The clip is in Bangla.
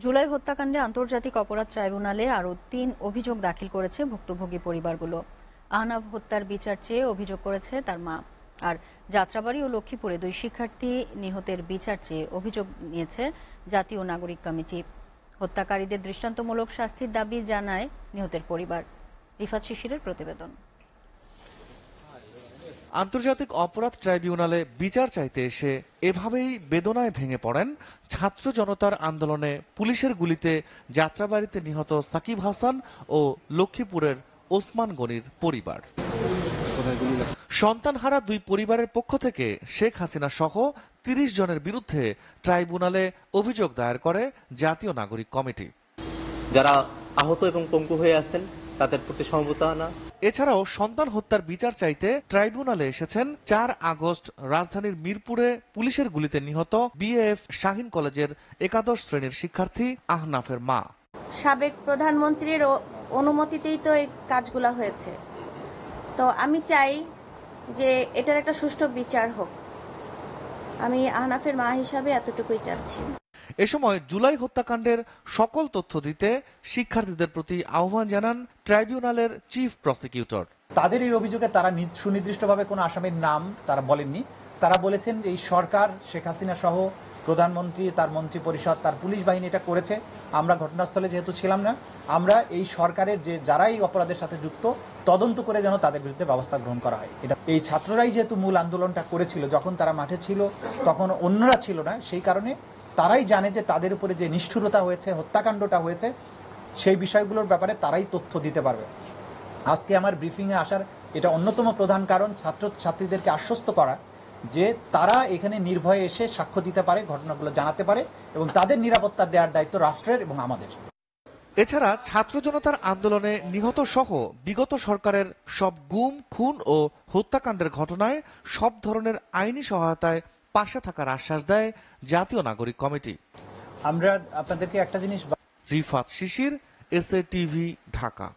জুলাই হত্যাকাণ্ডে আন্তর্জাতিক অপরাধ ট্রাইব্যুনালে আরও ৩ অভিযোগ দাখিল করেছে ভুক্তভোগী পরিবারগুলো। আহনাফ হত্যার বিচার চেয়ে অভিযোগ করেছে তার মা। আর যাত্রাবাড়ী ও লক্ষ্মীপুরে 2 শিক্ষার্থী নিহতের বিচার চেয়ে অভিযোগ নিয়েছে জাতীয় নাগরিক কমিটি। হত্যাকারীদের দৃষ্টান্তমূলক শাস্তির দাবি জানায় নিহতের পরিবার। রিফাত শিশিরের প্রতিবেদন। আন্তর্জাতিক অপরাধ ট্রাইব্যুনালে বিচার চাইতে এসে এভাবেই বেদনায় ভেঙে পড়েন ছাত্র জনতার আন্দোলনে পুলিশের গুলিতে যাত্রাবাড়িতে নিহত সাকিব হাসান ও লক্ষ্মীপুরের ওসমান গনির পরিবার। সন্তানহারা 2 পরিবারের পক্ষ থেকে শেখ হাসিনা সহ 30 জনের বিরুদ্ধে ট্রাইব্যুনালে অভিযোগ দায়ের করে জাতীয় নাগরিক কমিটি। যারা আহত এবং পঙ্গু হয়ে আছেন তাদের প্রতি সমবেদনা। এছাড়াও সন্তান হত্যার বিচার চাইতে ট্রাইব্যুনালে এসেছেন 4 আগস্ট রাজধানীর মিরপুরে পুলিশের গুলিতে নিহত বিএএফ শাহীন কলেজের 11 শ্রেণীর শিক্ষার্থী আহনাফের মা। সাবেক প্রধানমন্ত্রীর অনুমতিতেই তো এই কাজগুলো হয়েছে, তো আমি চাই যে এটার একটা সুষ্ঠু বিচার হোক। আমি আহনাফের মা হিসাবে এতটুকুই চাচ্ছি। এ সময় জুলাই হত্যাকাণ্ডের সকল তথ্য দিতে শিক্ষার্থীদের প্রতি আহ্বান জানান ট্রাইব্যুনালের চিফ প্রসিকিউটর। তাদের এই অভিযোগে তারা সুনির্দিষ্টভাবে কোনো আসামির নাম তারা বলেননি। তারা বলেছেন এই সরকার, শেখ হাসিনা সহ প্রধানমন্ত্রী, তার মন্ত্রী পরিষদ, তার পুলিশ বাহিনী এটা করেছে। আমরা ঘটনাস্থলে যেহেতু ছিলাম না, আমরা এই সরকারের যে যারা এই অপরাধের সাথে যুক্ত তদন্ত করে যেন তাদের বিরুদ্ধে ব্যবস্থা গ্রহণ করা হয়। এটা এই ছাত্ররাই যেহেতু মূল আন্দোলনটা করেছিল, যখন তারা মাঠে ছিল তখন অন্যরা ছিল না, সেই কারণে তারাই জানে যে তাদের উপরে যে নিষ্ঠুরতা হয়েছে, হত্যাকাণ্ডটা হয়েছে, সেই বিষয়গুলোর ব্যাপারে তারাই তথ্য দিতে পারবে। আজকে আমার ব্রিফিংয়ে আসার এটা অন্যতম প্রধান কারণ ছাত্রছাত্রীদেরকে আশ্বস্ত করা যে তারা এখানে নির্ভয়ে এসে সাক্ষ্য দিতে পারে, ঘটনাগুলো জানাতে পারে, এবং তাদের নিরাপত্তা দেওয়ার দায়িত্ব রাষ্ট্রের এবং আমাদের। এছাড়া ছাত্র জনতার আন্দোলনে নিহত সহ বিগত সরকারের সব গুম, খুন ও হত্যাকাণ্ডের ঘটনায় সব ধরনের আইনি সহায়তায় পাশে থাকার আশ্বাস দেয় জাতীয় নাগরিক কমিটি। আমরা আপনাদেরকে একটা জিনিস। রিফাত শিশির, এসএ টিভি, ঢাকা।